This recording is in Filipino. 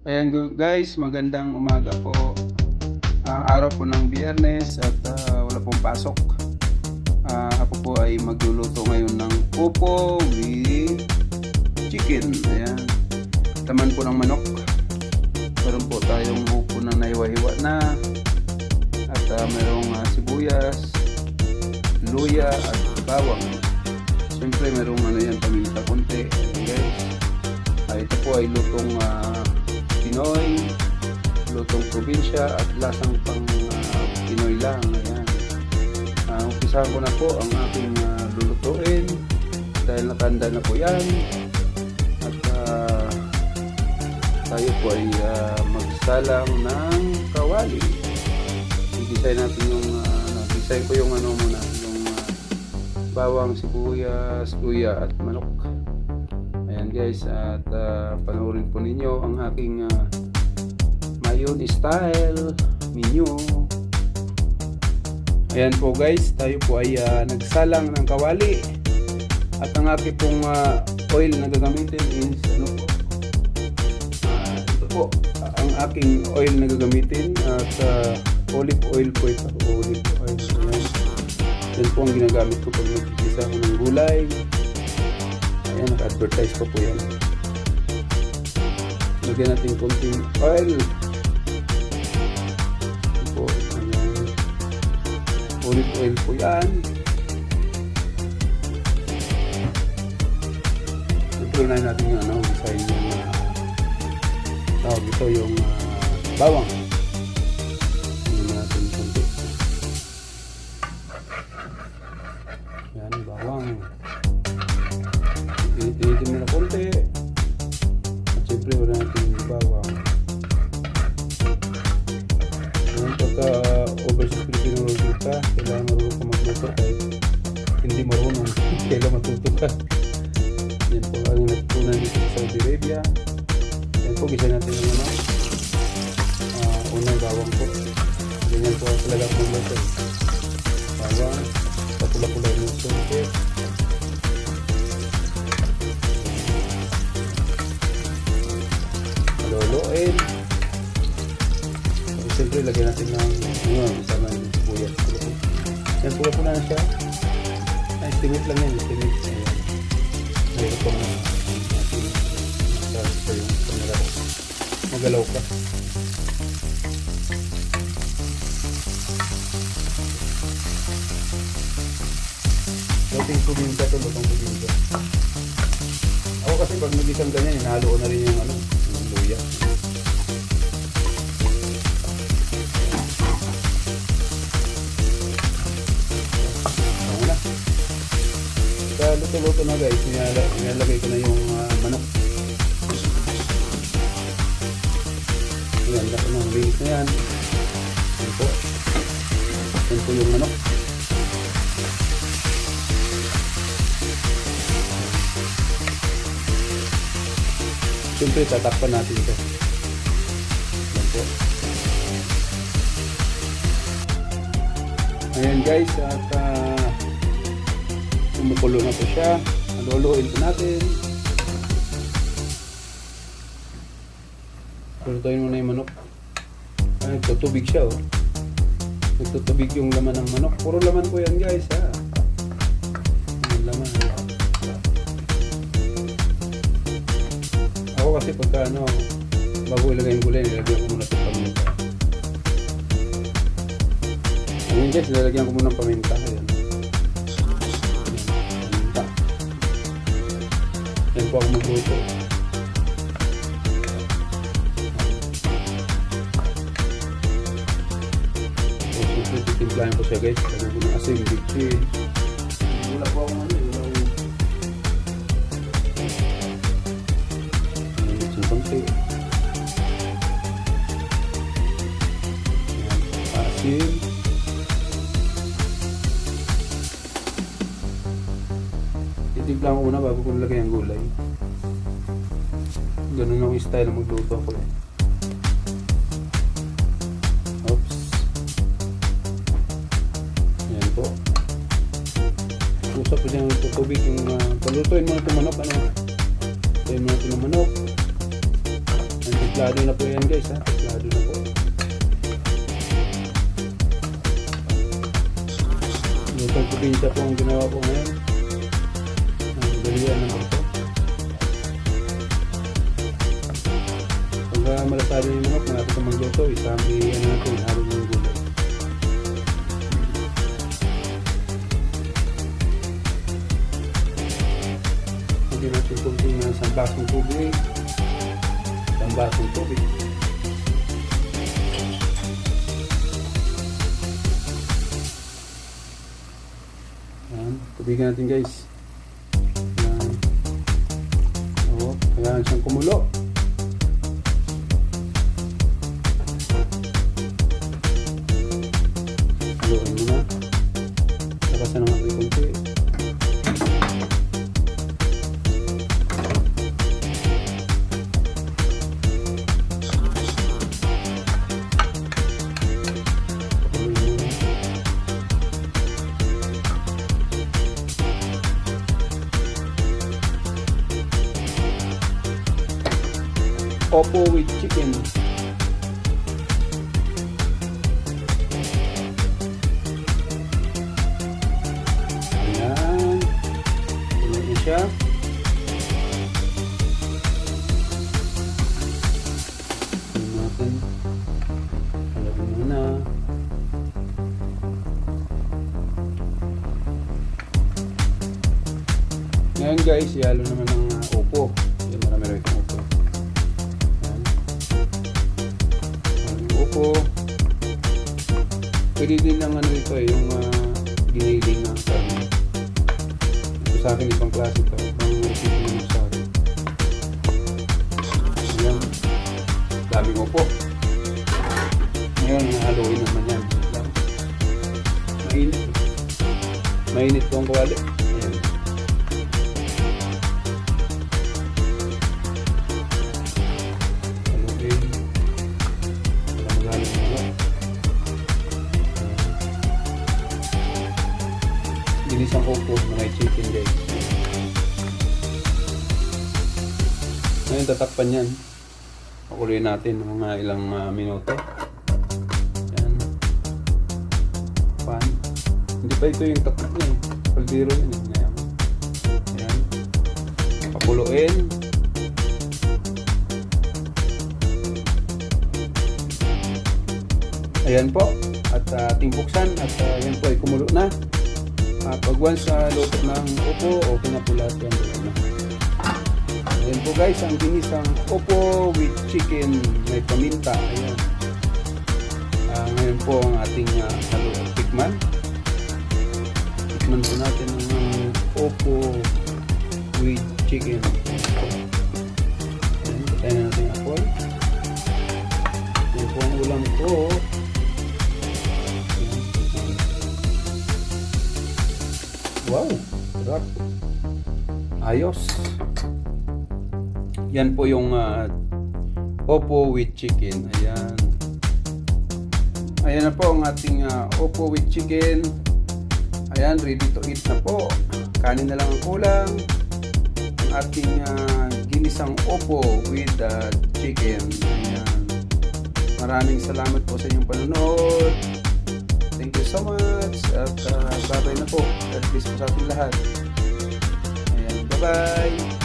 Ayan guys, magandang umaga po. Araw po ng Biyernes at wala pong pasok. Ako po ay magluluto ngayon ng upo with chicken. Ayan. Taman po ng manok. Meron po tayong upo na naiwa-hiwa na. At merong sibuyas, luya at bawang. Siyempre merong paminta konti. Ayan guys. Ito po ay lutong Pinoy, lutong probinsya at lasang pang Pinoy lang. Ayan. Umpisahan ko na po ang aking lulutuin dahil nakanda na po yan. At tayo po ay magsalang ng kawali. Igisay natin yung nagisay ko yung muna, yung bawang, sibuyas, luya at manok. Ayan guys, at panoorin po ninyo ang aking mayon style menu. Ayan po guys, tayo po ay nagsalang ng kawali. At ang aking pong oil na gagamitin is ito po, ang aking oil na gagamitin at olive oil po ito. Olive oil. Ayan. Yan po ang ginagamit ko pag nagkikisa ko ng gulay. Ayan, naka-advertise pa po yan. Lagyan natin konting oil. Ito po, ayan. Olive oil po yan. Ito na natin yung design yung tawag ito yung bawang. Lagyan natin konti. Ayan, bawang. Tinitin mo na konti. At siyempre wala natin yung bawang. Ngayon pagka overseas Filipino roll ka, kailangan marunong ka magluto kahit hindi marunong. Kailangan matuto ka. Yan po ang natutunan dito sa Saudi Arabia. Yan po, gisa natin yung unang bawang po. Ganyan po talaga ang magluto. Bawang, papula-pula yung sungkit. Luluin. Siyempre lagyan natin ng sama ng sibuyas. Yan pula po na siya. Estimate lang yan. Estimate. Ayan. Mayroon po na ating sa yung camera. Magalaw ka. Lutong probinsya to. Lutong probinsya. Ako kasi pag nag-isang ganyan, hinalo ko na rin yung luya. Ako na. Sa luto-luto na guys, nilalagay ko na yung manok. Ayan, lahat ng linis na yan. Ayan po. Ayan po yung manok. Siyempre, tatakpan natin ito. Ayan po. Ayan guys, at kumukulo na po siya. Aluluin po natin. Pulutuin muna yung manok. Nagtutubig siya oh. Nagtutubig yung laman ng manok. Puro laman po yan guys ha. Yung laman. Ako kasi pagka bago ilagay yung gulay, nilagyan ko muna itong paminta. Ayan guys, nilagyan ko muna ng paminta. Ayan. Paminta. Ayan po ako magluto. Titimplahin ko siya guys. Lagyan ko ng asin, bitchin. Wala po ako konti. Asin. Titimpla ko muna bago ko nilagay ang gulay. Ganun ako yung style na magluto ko eh. Oops. Ayan po. Usap po dyan ng tubig yung palutuin mo na itong manok. Palutuin mo na itong manok. Templado na po yan guys ha. Templado na po. Lutong probinsya po ang ginawa po ngayon. Ang dalian naman po. Pagka malasado yung manok, malapit na magluto, isambi yan natin, halo ng gulay. Hindi natin kunting isang basong tubig. Isang basong tubig. Yan, tubigan natin guys. Yan. O, kailangan siyang kumulo. Haluin mo na. Lakasan ng apoy konti. Opo with chicken. Ayan. Tuloy na siya. Tuloy natin. Halagin mo na. Ngayon guys, ihalo naman ng opo. Yan, marami rin opo. Opo. Pwede din ang ano ito eh, yung giniling na karne. Ito sa akin ibang klase ito. Ibang recipe yung sa akin. Ayan. Daming opo. Ngayon, haluin naman yan. Mainit. Mainit po ang kawali. Ayan. Ginisang opo, mga chicken guys. Ngayon tatakpan yan. Pakuloyin natin ng mga ilang minuto. Yan. Pan. Hindi pa ito yung takot niya. Kaldero yun. Ngayon. Yan. Pakuloyin. Ayan po. At ating buksan. At yan po ay kumulo na. Pag once luto ng opo, okay na po lahat yan. Ayan po guys, ang ginisang opo with chicken, may paminta. Ayan. Ngayon po ang ating halo at tikman. Tikman po natin ang opo with chicken. Ayan, patayin na natin apoy. Ayan po ang ulam ko. Wow, sarap. Ayos. Yan po yung opo with chicken. Ayan. Ayan na po ang ating opo with chicken. Ayan, ready to eat na po. Kanin na lang ang kulang. Ang ating ginisang opo with chicken. Ayan. Maraming salamat po sa inyong panonood. Thank you so much. At bye-bye na po. God bless po sa ating lahat. Ayan, bye-bye.